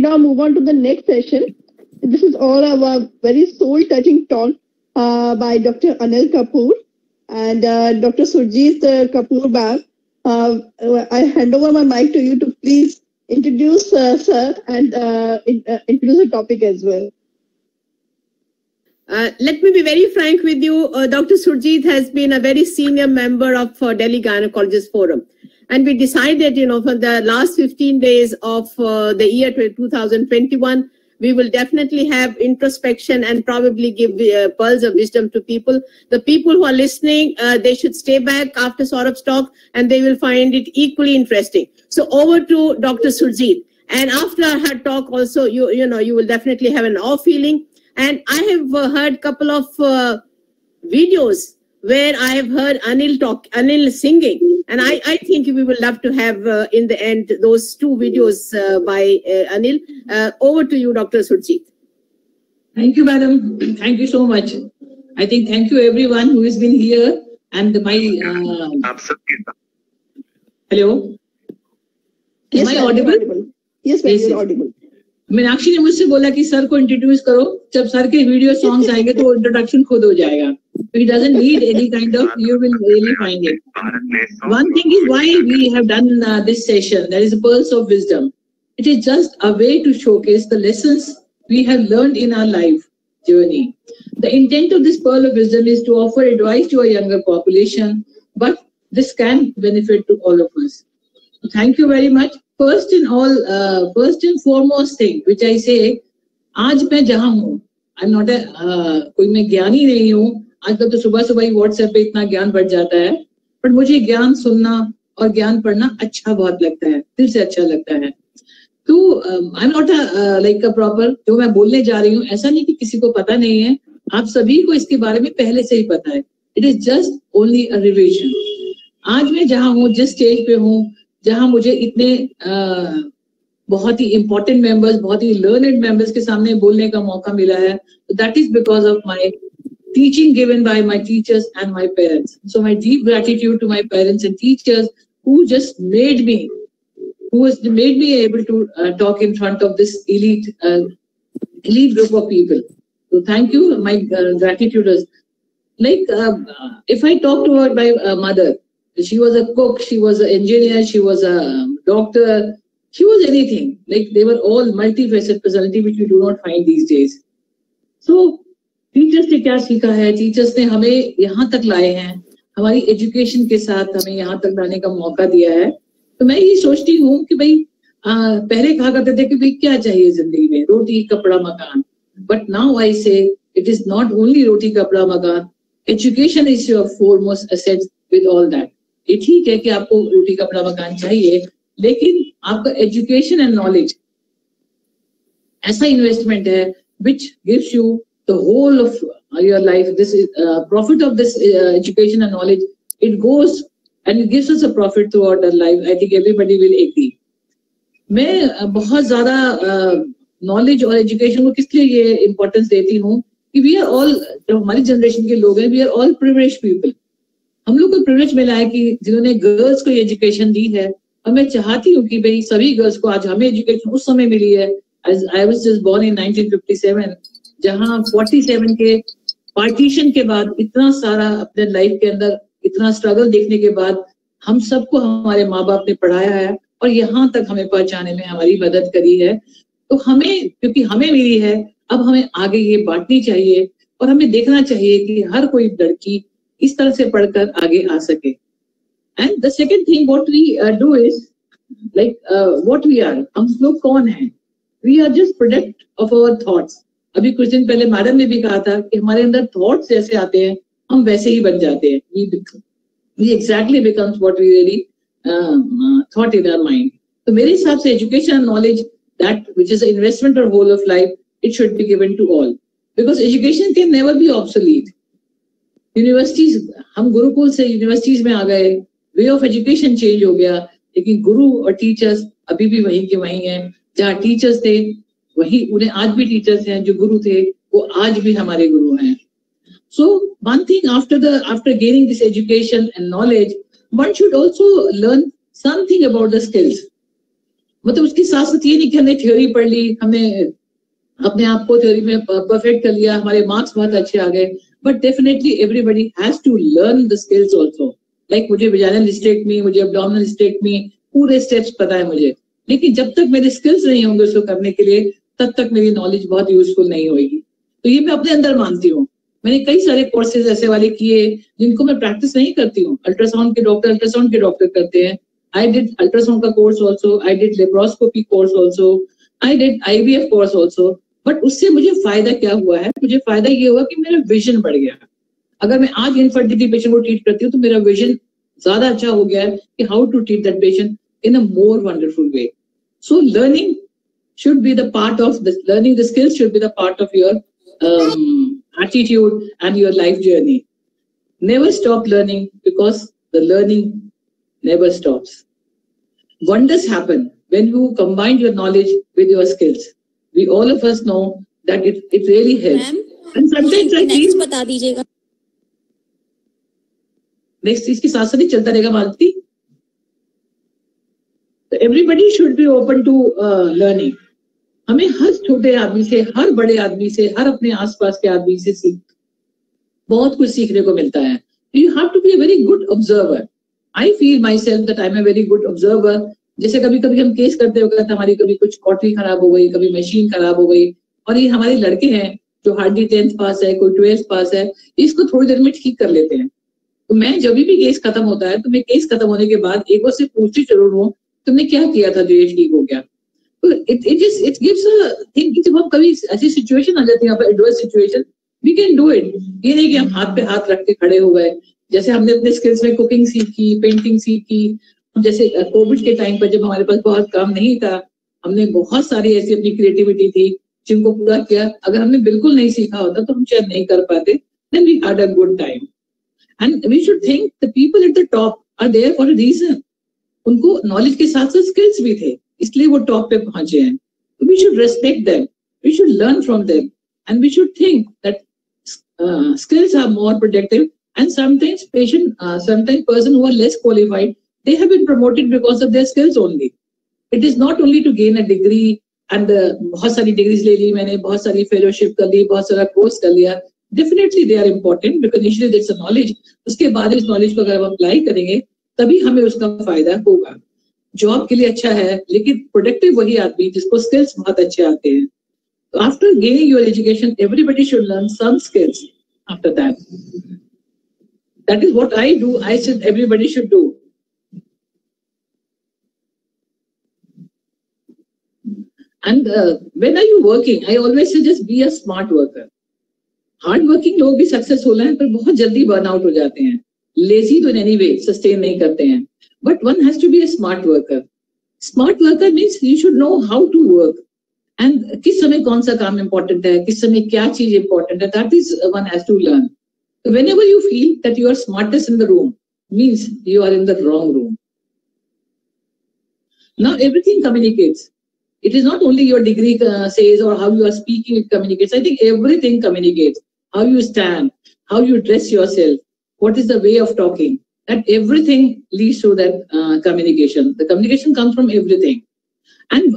now move on to the next session. This is all our very soul-touching talk by Dr. Anil Kapoor and Dr. Surjit Kapoor ma'am. I hand over my mic to you to please introduce sir and introduce the topic as well. Let me be very frank with you. Dr. Surjit has been a very senior member of Delhi Gynecologist Forum. And we decided, for the last 15 days of the year 2021, we will definitely have introspection and probably give pearls of wisdom to people. The people who are listening, they should stay back after Saurabh's talk and they will find it equally interesting. So over to Dr. Surjit. And after her talk also, you will definitely have an awe feeling. And I have heard a couple of videos where I have heard Anil singing. And I think we will love to have in the end those two videos by Anil. Over to you, Dr. Surjit. Thank you, madam. Thank you so much. I think thank you everyone who has been here and my. Hello. Yes, Am I audible? Yes, ma'am, you're audible. Meenakshi ने मुझसे बोला कि sir को introduce करो. जब sir के video songs आएंगे तो इंट्रोडक्शन खुद हो जाएगा. It doesn't need any kind of, you will really find it. One thing is why we have done this session, that is Pearls of Wisdom. It is just a way to showcase the lessons we have learned in our life journey. The intent of this Pearl of Wisdom is to offer advice to a younger population, but this can benefit to all of us. So thank you very much. First and foremost thing, which I say, आज मैं जहाँ हूँ, I'm not कोई मैं ज्ञानी नहीं हूँ. आजकल तो सुबह सुबह ही व्हाट्सएप पे इतना ज्ञान बढ़ जाता है, पर मुझे ज्ञान सुनना और ज्ञान पढ़ना अच्छा बहुत लगता है, दिल से अच्छा लगता है. तो I am not like a proper, जो मैं बोलने जा रही हूँ ऐसा नहीं कि किसी को पता नहीं है, आप सभी को इसके बारे में पहले से ही पता है. It is just only a revision. आज मैं जहाँ हूँ, जिस स्टेज पे हूँ, जहाँ मुझे इतने बहुत ही इंपॉर्टेंट मेंबर्स, बहुत ही लर्नड मेंबर्स के सामने बोलने का मौका मिला है, that is because of my teaching given by my teachers and my parents. So my deep gratitude to my parents and teachers who just made me able to talk in front of this elite group of people. So thank you. My gratitude is like if I talk about my mother, she was a cook, she was an engineer, she was a doctor, she was anything. Like they were all multifaceted personality which we do not find these days. So teachers ने क्या सीखा है, teachers ने हमें यहाँ तक लाए हैं, हमारी एजुकेशन के साथ हमें यहाँ तक लाने का मौका दिया है. तो मैं ये सोचती हूँ कि भाई पहले कहा करते थे कि भाई क्या चाहिए जिंदगी में, रोटी कपड़ा मकान. बट नाउ आई से इट इज नॉट ओनली रोटी कपड़ा मकान, education is your foremost asset with all that. ये ठीक है कि आपको रोटी कपड़ा मकान चाहिए, लेकिन आपका एजुकेशन एंड नॉलेज ऐसा इन्वेस्टमेंट है which gives you the whole of your life. This is profit of this education and knowledge. It goes and it gives us a profit throughout our life. I think everybody will agree. मैं बहुत ज़्यादा knowledge और education को किस लिए ये importance देती हूँ कि we are all, जो हमारी generation के लोग हैं, we are all privileged people. हम लोग को privilege मिला है कि जिन्होंने girls को ये education दी है, और मैं चाहती हूँ कि भाई सभी girls को आज हमें education उस समय मिली है. As I was just born in 1957. जहाँ 47 के पार्टीशन के बाद इतना सारा अपने लाइफ के अंदर इतना स्ट्रगल देखने के बाद हम सबको हमारे माँ बाप ने पढ़ाया है और यहाँ तक हमें पहुंचाने में हमारी मदद करी है. तो हमें, क्योंकि हमें मिली है, अब हमें आगे ये बांटनी चाहिए और हमें देखना चाहिए कि हर कोई लड़की इस तरह से पढ़कर आगे आ सके. And the second thing what we do is like what we are. हम लोग कौन हैं? We are just product of our thoughts. अभी कुछ दिन पहले मैडम ने भी कहा था कि हमारे अंदर थॉट्स जैसे आते हैं हम वैसे ही बन जाते हैं. We exactly becomes what we really thought in our mind. तो मेरे हिसाब से education and knowledge, that which is an investment or whole of life, it should be given to all, because education can never be obsolete. Universities, हम गुरुकुल से universities में आ गए, way of education change हो गया, लेकिन गुरु और टीचर्स अभी भी वहीं के वहीं हैं. जहाँ टीचर्स थे वही उन्हें आज भी टीचर्स हैं, जो गुरु थे वो आज भी हमारे गुरु हैं. So one thing after gaining this education and knowledge, one should also learn something about the skills. मतलब उसके साथ साथ ये नहीं कि हमने थ्योरी पढ़ ली, हमने अपने आप को थ्योरी में परफेक्ट कर लिया, हमारे मार्क्स बहुत अच्छे आ गए, but definitely everybody has to learn the skills also. Like मुझे वेजाइनल स्टेटमी, मुझे एब्डोमिनल स्टेटमी, पूरे स्टेप्स पता है मुझे, लेकिन जब तक मेरे स्किल्स नहीं होंगे उसको करने के लिए, तब तक मेरी नॉलेज बहुत यूजफुल नहीं होगी. तो ये मैं अपने अंदर मानती हूँ. मैंने कई सारे कोर्सेज ऐसे वाले किए जिनको मैं प्रैक्टिस नहीं करती हूँ. अल्ट्रासाउंड के डॉक्टर करते हैं. I did ultrasound का course also, I did laparoscopy course also, I did IVF course also. But उससे मुझे फायदा क्या हुआ है? मुझे फायदा ये हुआ कि मेरा विजन बढ़ गया. अगर मैं आज इनफर्टिलिटी पेशेंट को ट्रीट करती हूँ तो मेरा विजन ज्यादा अच्छा हो गया है कि how to treat that patient in a more wonderful way. So learning should be the part of this, learning the skills should be the part of your attitude and your life journey. Never stop learning, because the learning never stops. Wonders happen when you combine your knowledge with your skills. We all of us know that it really helps. And sometimes I feel बता दीजिएगा. Next इसके साथ साथ ही चलता रहेगा मालती. So everybody should be open to learning. हमें हर छोटे आदमी से, हर बड़े आदमी से, हर अपने आसपास के आदमी से बहुत कुछ सीखने को मिलता है. You have to be a very good observer. I feel myself that I'm a very good observer. जैसे कभी कभी हम केस करते वक्त हमारी कभी कुछ कॉटरी खराब हो गई, कभी मशीन खराब हो गई, और ये हमारे लड़के हैं जो हार्डली 10th पास है, कोई 12th पास है, इसको थोड़ी देर में ठीक कर लेते हैं. तो मैं जब भी केस खत्म होता है तो मैं केस खत्म होने के बाद एक बार से पूछती जरूर हूँ, तुमने क्या किया था जो ये ठीक हो गया. तो it gives a thing कि जब हम कभी ऐसी सिचुएशन आ जाती है, adverse situation, we can do it. ये नहीं कि हम हाथ पे हाथ रख के खड़े हो गए. जैसे हमने अपने स्किल्स में कुकिंग सीखी, पेंटिंग सीखी. जैसे कोविड के टाइम पर जब हमारे पास बहुत काम नहीं था, हमने बहुत सारी ऐसी अपनी क्रिएटिविटी थी जिनको पूरा किया. अगर हमने बिल्कुल नहीं सीखा होता तो हम शायद नहीं कर पाते. Then we had a good time. And we should think the people at the top are there for a reason. उनको नॉलेज के साथ साथ स्किल्स भी थे, इसलिए वो टॉप पे पहुंचे हैं. We should respect them. We should learn from them. And we should think that skills are more productive. And sometimes person who are less qualified, they have been promoted because of their skills only. It is not only to gain a degree and बहुत सारी degrees ले ली मैंने, बहुत सारी fellowship कर ली, बहुत सारा course कर लिया. Definitely they are important because initially that's a knowledge. उसके बाद इस नॉलेज को अगर हम अप्लाई करेंगे तभी हमें उसका फायदा होगा. जॉब के लिए अच्छा है, लेकिन प्रोडक्टिव वही आदमी जिसको स्किल्स बहुत अच्छे आते हैं. So after gaining your education, everybody should learn some skills after that. That is what I do. I said everybody should do. And when are you working? I always say just be a smart worker. Hard working लोग भी successful हैं पर बहुत जल्दी burn out हो जाते हैं. Lazy तो in any way सस्टेन नहीं करते हैं. But one has to be a smart worker. Smart worker means you should know how to work. And किस समय कौन सा काम important है, किस समय क्या चीज important है, that is one has to learn. So whenever you feel that you are smartest in the room, means you are in the wrong room. Now everything communicates. It is not only your degree says or how you are speaking, it communicates. I think everything communicates. How you stand, how you dress yourself, what is the way of talking. That everything leads to that communication. The communication comes from everything. And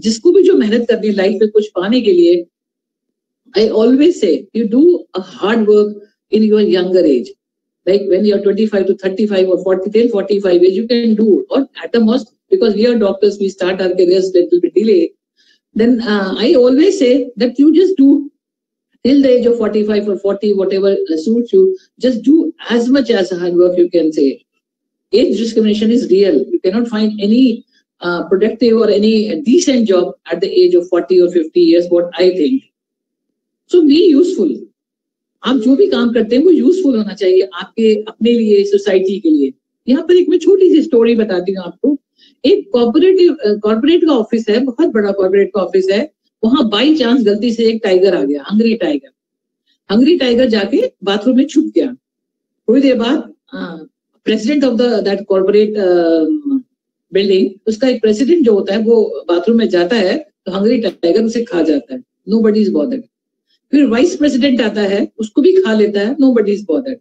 जिसको भी जो मेहनत करनी है life में कुछ पाने के लिए, I always say you do a hard work in your younger age. Like when you are 25 to 35 or 40 till 45 age, you can do, or at the most, because we are doctors, we start our careers a little bit delayed. Then I always say that you just do till the age of 45 or 40, whatever suits you, just do as much as hard work you can say. Age discrimination is real. You cannot find any productive or any decent job at the age of 40 or 50 years, what I think. So be useful. आप जो भी काम करते हैं वो useful होना चाहिए आपके अपने लिए, सोसाइटी के लिए. यहाँ पर एक मैं छोटी सी स्टोरी बताती हूँ आपको. एक कॉर्पोरेट का ऑफिस है, बहुत बड़ा कॉर्पोरेट का ऑफिस है. वहां बाई चांस गलती से एक टाइगर आ गया, हंगरी टाइगर जाके बाथरूम में छुप गया. थोड़ी देर बाद president of that corporate building, उसका एक प्रेसिडेंट जो होता है वो बाथरूम में जाता है तो हंगरी टाइगर उसे खा जाता है. Nobody is bothered. फिर वाइस प्रेसिडेंट आता है, उसको भी खा लेता है. Nobody is bothered.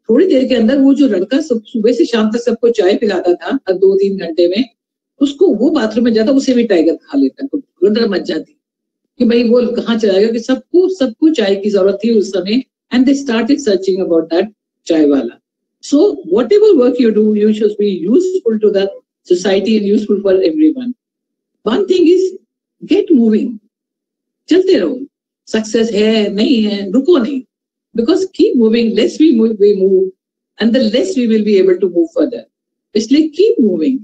थोड़ी देर के अंदर वो जो लड़का सुबह से शाम तक सबको चाय पिलाता था 2-3 घंटे में, उसको वो बाथरूम में जाता, उसे भी टाइगर खा लेता, तो गदर मच जाती कि भाई वो कहाँ चला गया, कि सबको चाय की जरूरत थी उस समय, and they started searching about that चाय वाला. So whatever work you do, you should be useful to the society and useful for everyone. One thing is get moving. चलते रहो. Success है नहीं है, रुको नहीं. Because keep moving, less we move, and the less we will be able to move further. इसलिए keep moving.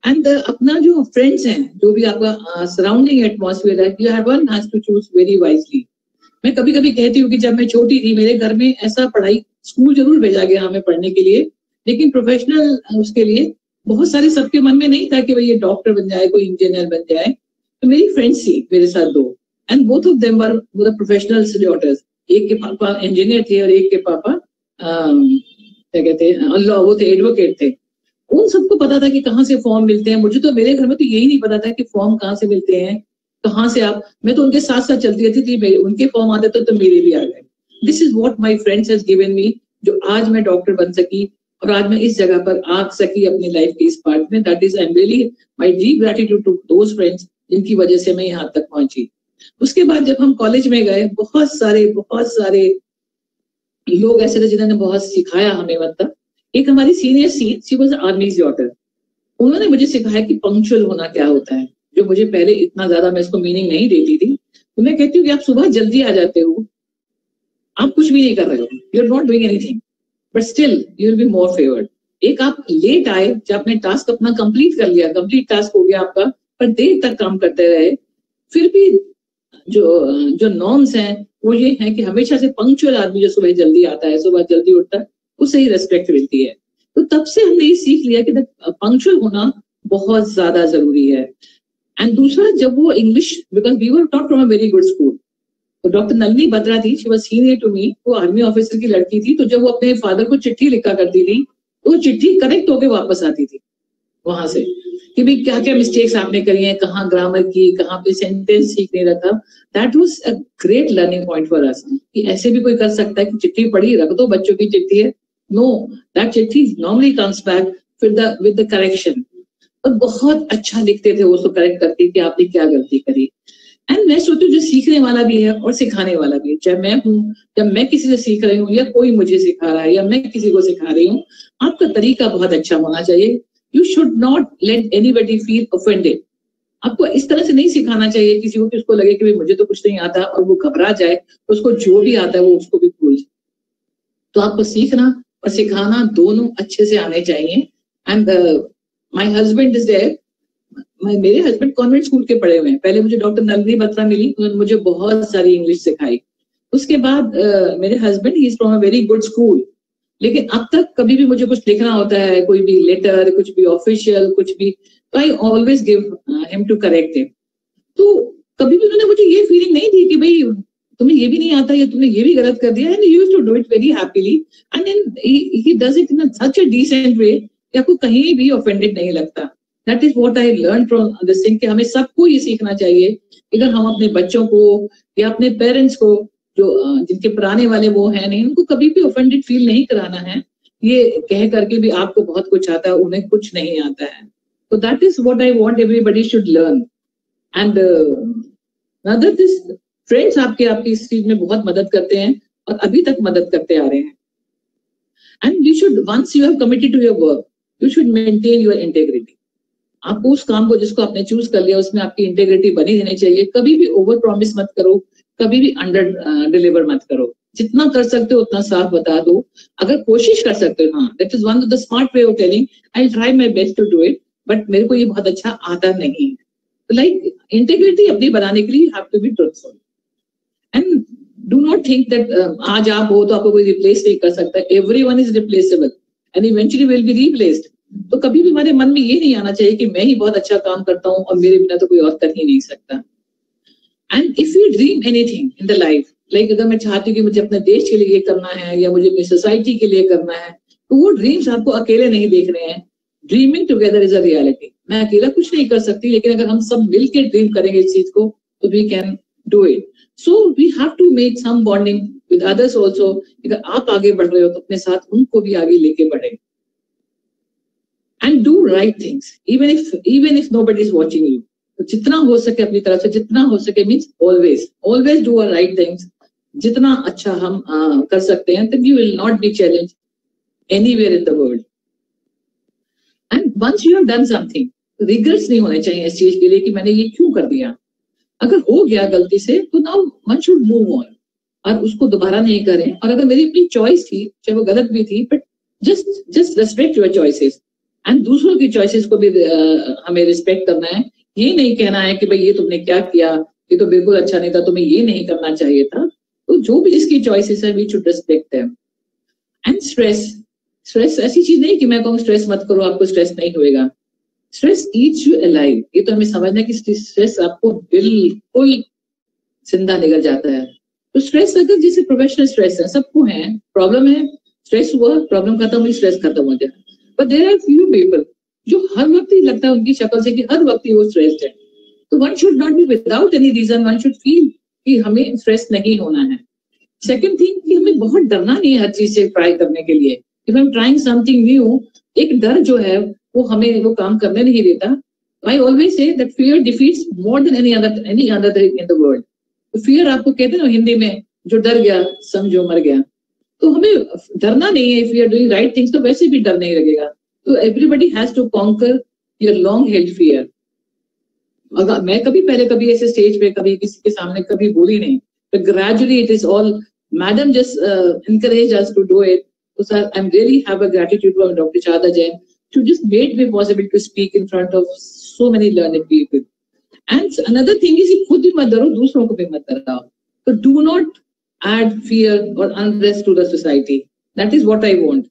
And अपना जो friends हैं, जो भी आपका surrounding atmosphere है, one has to choose very wisely. मैं कभी कभी कहती हूँ कि जब मैं छोटी थी मेरे घर में ऐसा पढ़ाई, स्कूल जरूर भेजा गया हमें पढ़ने के लिए, लेकिन प्रोफेशनल उसके लिए बहुत सारे सबके मन में नहीं था कि भाई ये डॉक्टर बन जाए, कोई इंजीनियर बन जाए. तो मेरी फ्रेंड्स थी मेरे साथ 2, and both of them were professional daughters. एक के पापा इंजीनियर थे और एक के पापा क्या कहते हैं लॉ, वो थे, एडवोकेट थे. उन सबको पता था कि कहाँ से फॉर्म मिलते हैं. मुझे तो मेरे घर में तो यही नहीं पता था कि फॉर्म कहाँ से मिलते हैं, कहाँ से आप. मैं तो उनके साथ साथ चलती रहती थी, उनके फॉर्म आते थे तो मेरे भी आ गए. This is what my friends has given me, जो आज मैं डॉक्टर बन सकी और आज मैं इस जगह पर आ सकी अपनी लाइफ के इस पार्ट में. That is I am really my deep gratitude to those friends जिनकी वजह से मैं यहाँ तक पहुंची. उसके बाद जब हम कॉलेज में गए, बहुत सारे लोग ऐसे थे जिन्होंने बहुत सिखाया हमें. मतलब एक हमारी सीनियर सी वाज आर्मीज डॉटर. उन्होंने मुझे सिखाया कि पंक्चुअल होना क्या होता है, जो मुझे पहले इतना ज्यादा मैं इसको मीनिंग नहीं देती थी. तो मैं कहती हूँ कि आप सुबह जल्दी आ जाते हो, आप कुछ भी नहीं कर रहे हो, you are not doing anything, but still you will be more favoured. एक आप लेट आए, जब आपने टास्क अपना कंप्लीट कर लिया, कंप्लीट टास्क हो गया आपका, पर देर तक काम करते रहे, फिर भी जो नॉर्म्स हैं वो ये है कि हमेशा से पंक्चुअल आदमी जो सुबह जल्दी आता है, सुबह जल्दी उठता है, उससे ही रेस्पेक्ट मिलती है. तो तब से हमने ये सीख लिया कि पंक्चुअल होना बहुत ज्यादा जरूरी है. एंड दूसरा, जब वो English, because we were taught from a very good school. तो डॉक्टर नलिनी बत्रा थी, she was senior to me, वो आर्मी ऑफिसर की लड़की थी. तो जब वो अपने फादर को चिट्ठी लिखा करती थी तो वो चिट्ठी करेक्ट होके वापस आती थी वहां से, कि भाई क्या क्या मिस्टेक्स आपने करी हैं, कहाँ ग्रामर की, कहाँ पे सेंटेंस ठीक नहीं रखा. That was a great learning point for us, कि ऐसे भी कोई कर सकता है कि चिट्ठी पढ़ी, रख दो, बच्चों की चिट्ठी है. नो, दैट चिट्ठी normally comes back with the correction. और बहुत अच्छा लिखते थे वो, उसको करेक्ट करके कि आपने क्या गलती करी. एंड मैं सोचती हूँ जो सीखने वाला भी है और सिखाने वाला भी है, चाहे मैं हूँ, जब मैं किसी से सीख रही हूँ या कोई मुझे सिखा रहा है या मैं किसी को सिखा रही हूँ, आपका तरीका बहुत अच्छा होना चाहिए. You should not let anybody feel offended. आपको इस तरह से नहीं सिखाना चाहिए किसी को कि उसको लगे कि भाई मुझे तो कुछ नहीं आता और वो घबरा जाए, तो उसको जो भी आता है वो उसको भी भूल जाए. तो आपको सीखना और सिखाना दोनों अच्छे से आने चाहिए. And my husband is there. मेरे हस्बैंड कॉन्वेंट स्कूल के पढ़े हुए हैं. पहले मुझे डॉक्टर नलिनी बत्रा मिली, उन्होंने मुझे बहुत सारी इंग्लिश सिखाई. उसके बाद मेरे husband he is from a very good school. लेकिन अब तक कभी भी मुझे कुछ लिखना होता है, कोई भी लेटर, कुछ भी ऑफिशियल, कुछ भी, तो I always give him to correct him. तो कभी भी उन्होंने मुझे ये फीलिंग नहीं दी कि भाई तुम्हें ये भी नहीं आता या तुमने ये भी गलत कर दिया. And he used to do it very happily, and then he does it in such a decent way कि आपको कहीं भी ऑफेंडेड नहीं लगता. That is what I learn from this thing, कि हमें सबको ये सीखना चाहिए. अगर हम अपने बच्चों को या अपने पेरेंट्स को, जो जिनके पुराने वाले वो हैं नहीं, उनको कभी भी ऑफेंडेड फील नहीं कराना है, ये कह करके भी आपको बहुत कुछ आता है, उन्हें कुछ नहीं आता है. तो that is what I want everybody should learn. And other this friends आपकी इस चीज में बहुत मदद करते हैं और अभी तक मदद करते आ रहे हैं. And you should, once you have committed to your work, you should maintain your integrity. आपको उस काम को जिसको आपने चूज कर लिया उसमें आपकी इंटेग्रिटी बनी रहनी चाहिए. कभी भी ओवर प्रॉमिस मत करो, कभी भी अंडर डिलीवर मत करो. जितना कर सकते हो उतना साफ बता दो. अगर कोशिश कर सकते हो, हाँ, that is one of the smart way of telling, I will try my best to do it, but मेरे को ये बहुत अच्छा आता नहीं है. लाइक इंटेग्रिटी अपनी बनाने के लिए you have to be truthful. And do not think that आज आप हो तो आपको कोई रिप्लेस नहीं कर सकता. Everyone is replaceable and eventually will be replaced. तो कभी भी हमारे मन में ये नहीं आना चाहिए कि मैं ही बहुत अच्छा काम करता हूँ और मेरे बिना तो कोई और कर ही नहीं सकता. And if you dream anything in the life, like अगर मैं चाहती हूँ कि मुझे अपने देश के लिए ये करना है या मुझे अपनी सोसाइटी के लिए करना है, तो वो ड्रीम्स आपको अकेले नहीं देख रहे हैं. Dreaming together is a reality. मैं अकेला कुछ नहीं कर सकती, लेकिन अगर हम सब मिलकर ड्रीम करेंगे इस चीज को तो we can do it. So we have to make some bonding with others also. अगर आप आगे बढ़ रहे हो तो अपने साथ उनको भी आगे लेके बढ़े. and do right things even if nobody is watching you. तो जितना हो सके अपनी तरफ से, जितना हो सके means always do our right things. जितना अच्छा हम कर सकते हैं, then you will not be challenged anywhere in the world. And once you have done something, regrets नहीं होने चाहिए इस चीज के लिए कि मैंने ये क्यों कर दिया. अगर हो गया गलती से तो now one should move on और उसको दोबारा नहीं करें. और अगर मेरी अपनी चॉइस थी, चाहे वो गलत भी थी, but just respect your choices. And दूसरों की चॉइसेस को भी हमें रिस्पेक्ट करना है. ये नहीं कहना है कि भाई ये तुमने क्या किया, ये तो बिल्कुल अच्छा नहीं था, तुम्हें ये नहीं करना चाहिए था. तो जो भी जिसकी चॉइसेस है, we should respect them. And stress ऐसी चीज नहीं कि मैं कहूँ स्ट्रेस मत करो, आपको स्ट्रेस नहीं होएगा. Stress Yeats you alive. ये तो हमें समझना है कि स्ट्रेस आपको बिल्कुल जिंदा निकल जाता है. तो स्ट्रेस अगर जैसे प्रोफेशनल स्ट्रेस है, सबको है, प्रॉब्लम है, स्ट्रेस हुआ, प्रॉब्लम खत्म हुई, स्ट्रेस खत्म हो जाए. But there are few people जो हर वक्त ही लगता है उनकी शक्ल से कि हर वक्त ही वो स्ट्रेस्ड है. तो one should not be without any reason, one should feel कि हमें स्ट्रेस नहीं होना है. सेकंड थिंग कि हमें बहुत डरना नहीं है हर चीज से ट्राई करने के लिए. If I am trying something new, एक डर जो है वो हमें वो काम करने नहीं देता. I always say that fear defeats more than any other thing in the world. Fear आपको कहते हैं ना हिंदी में, जो डर गया समझो मर गया. तो हमें डरना नहीं है. If you are doing right things तो वैसे भी डर नहीं लगेगा. तो everybody has to conquer your long held fear. अगर मैं कभी ऐसे स्टेज पे कभी किसी के सामने कभी बोली नहीं, but gradually it is all madam just encourage us to do it. So sir, I'm really have a gratitude for Dr. Chada Jain to just made me possible to speak in front of so many learned people. And another thing is कि खुद भी मत डरो, दूसरों को भी मत डराओ. So do not add fear or unrest to the society. That is what I want.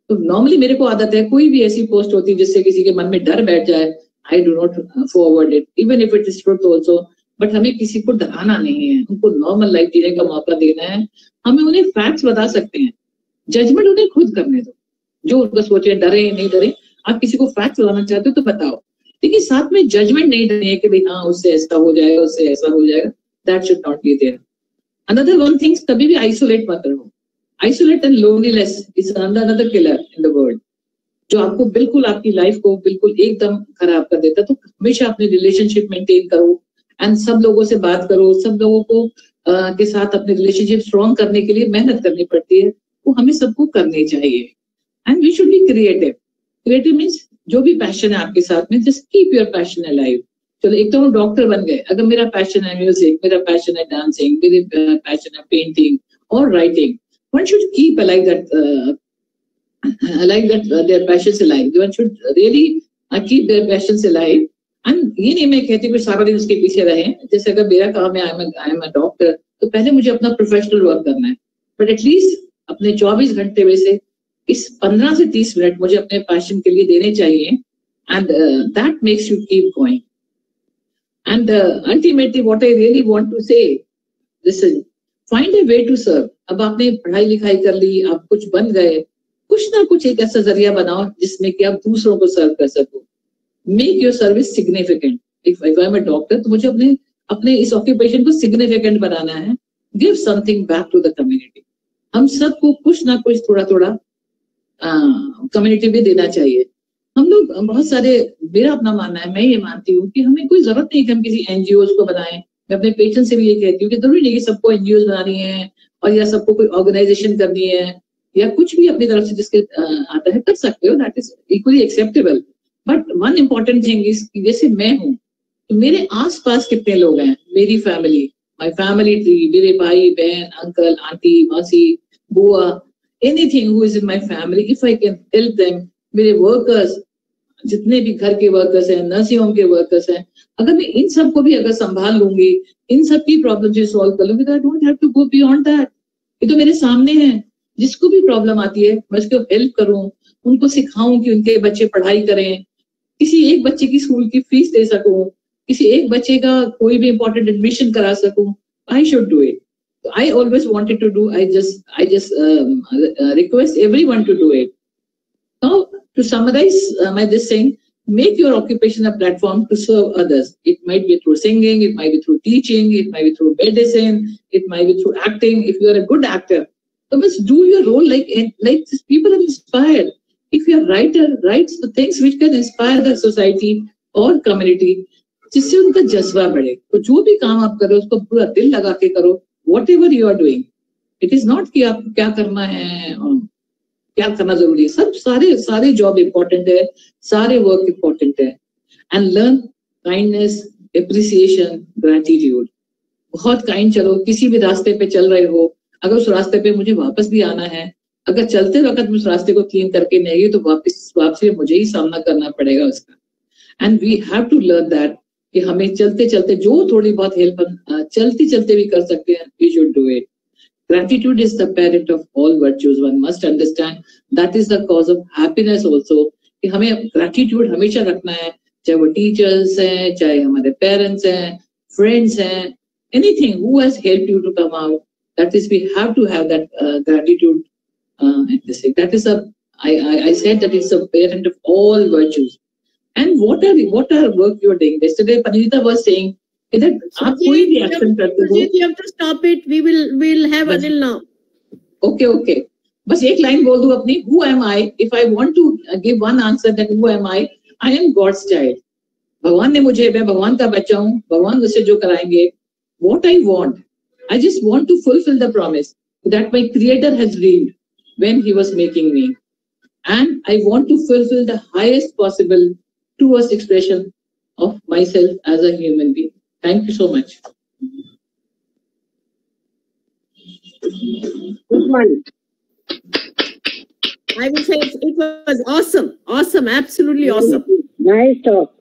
तो normally मेरे को आदत है, कोई भी ऐसी पोस्ट होती है जिससे किसी के मन में डर बैठ जाए, I do not forward it, even if it is truth also. But हमें किसी को डराना नहीं है, उनको नॉर्मल लाइफ जीने का मौका देना है. हमें उन्हें फैक्ट्स बता सकते हैं, जजमेंट उन्हें खुद करने दो. जो उनको सोचे डरे नहीं डरे, आप किसी को फैक्ट्स बताना चाहते हो तो बताओ, लेकिन साथ में जजमेंट नहीं देनी है कि भाई हाँ उससे ऐसा हो जाएगा, उससे ऐसा हो जाएगा. That should not be there. Another one things, कभी भी आइसोलेट मत रहो. Isolate and loneliness is another killer in the world, जो आपको बिल्कुल आपकी लाइफ को बिल्कुल एकदम खराब कर देता. तो हमेशा अपने रिलेशनशिप मेंटेन करो एंड सब लोगों से बात करो. सब लोगों को के साथ अपने रिलेशनशिप स्ट्रॉन्ग करने के लिए मेहनत करनी पड़ती है, वो हमें सबको करनी चाहिए. And we should be creative. Creative means जो भी पैशन है आपके साथ में, just keep your passion alive. चलो एक तो हम डॉक्टर बन गए, अगर मेरा पैशन है म्यूजिक, मेरा पैशन है डांसिंग, मेरे पैशन है पेंटिंग और writing, one should keep alive that their passions alive. One should really keep their passions alive. And ये नहीं मैं कहती कि सारा दिन उसके पीछे रहे. जैसे अगर मेरा काम है आई एम अ डॉक्टर, तो पहले मुझे अपना प्रोफेशनल वर्क करना है, बट एटलीस्ट अपने 24 घंटे में से इस 15 से 30 मिनट मुझे अपने पैशन के लिए देने चाहिए. And that makes you keep going. And ultimately what I really want to say, listen, find a way to serve. अब आपने पढ़ाई लिखाई कर ली, आप कुछ बन गए, कुछ ना कुछ एक ऐसा जरिया बनाओ जिसमें कि आप दूसरों को सर्व कर सको. Make your service significant. If I am a doctor तो मुझे अपने इस ऑक्यूपेशन को सिग्निफिकेंट बनाना है. Give something back to the community. हम सबको कुछ ना कुछ थोड़ा थोड़ा कम्युनिटी भी देना चाहिए. हम लोग बहुत सारे, मेरा अपना मानना है, मैं ये मानती हूँ कि हमें कोई जरूरत नहीं कि हम किसी एनजीओ को बनाएं. मैं अपने पेशेंट से भी ये कहती हूँ कि जरूरी नहीं कि सबको एनजीओ बनानी है और या सबको कोई ऑर्गेनाइजेशन करनी है या कुछ भी अपनी तरफ से जिसके आता है कर सकते हो. That is equally acceptable. But one important thing is कि जैसे मैं हूँ तो मेरे आसपास कितने लोग हैं, मेरी फैमिली, माय फैमिली ट्री, मेरे भाई बहन, अंकल, आंटी, मौसी, बुआ, anything who is in my family, if I can help them. मेरे वर्कर्स, जितने भी घर के वर्कर्स हैं, नर्सिंग होम के वर्कर्स हैं, अगर मैं इन सबको भी अगर संभाल लूंगी, इन सब की प्रॉब्लम जो सॉल्व कर लूंगी, तो I don't have to go beyond that. ये तो मेरे सामने है. जिसको भी प्रॉब्लम आती है मैं उसको हेल्प करूं, उनको सिखाऊं कि उनके बच्चे पढ़ाई करें, किसी एक बच्चे की स्कूल की फीस दे सकूं, किसी एक बच्चे का कोई भी इंपॉर्टेंट एडमिशन करा सकूं. I should do it. I always wanted to do. I just request everyone to do it. Now to summarise my this thing, make your occupation a platform to serve others. It might be through singing, it might be through teaching, it might be through medicine, it might be through acting. If you are a good actor, so must do your role like people are inspired. if your writer writes the things which can inspire the society or community, जिससे उनका जज्बा बढ़े, तो जो भी काम आप करो उसको पूरा दिल लगा के करो. Whatever you are doing, it is not कि आप क्या करना है और क्या करना जरूरी है. सब सारे जॉब इम्पोर्टेंट है, सारे वर्क इम्पोर्टेंट है. And learn kindness, appreciation, gratitude. बहुत काइंड चलो. किसी भी रास्ते पे चल रहे हो, अगर उस रास्ते पे मुझे वापस भी आना है, अगर चलते वक्त उस रास्ते को क्लीन करके नहीं गई तो वापसी मुझे ही सामना करना पड़ेगा उसका. And we have to learn that कि हमें चलते चलते जो थोड़ी बहुत हेल्प चलते चलते भी कर सकते हैं, we should do it. Gratitude is the parent of all virtues. One must understand that is the cause of happiness also. कि हमें gratitude हमेशा रखना है, चाहे वो teachers हैं, चाहे हमारे parents हैं, friends हैं, anything who has helped you to come out. That is, we have to have that gratitude. That is I said that it's the parent of all virtues. And what are work you are doing? Yesterday, Panita was saying that आप कोई भी action करते हो. You have to stop it. We'll have Anil now. Okay. बस एक line बोल दूं अपनी. Who am I? If I want to give one answer, that who am I? I am God's child. भगवान ने मुझे, मैं भगवान का बच्चा हूँ. भगवान मुझसे जो कराएंगे. What I want, I just want to fulfill the promise that my Creator has dreamed when He was making me, and I want to fulfill the highest possible truest expression of myself as a human being. Thank you so much. Good one. I will say it was awesome, absolutely awesome. Nice talk.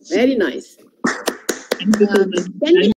Very nice. Thank you so much.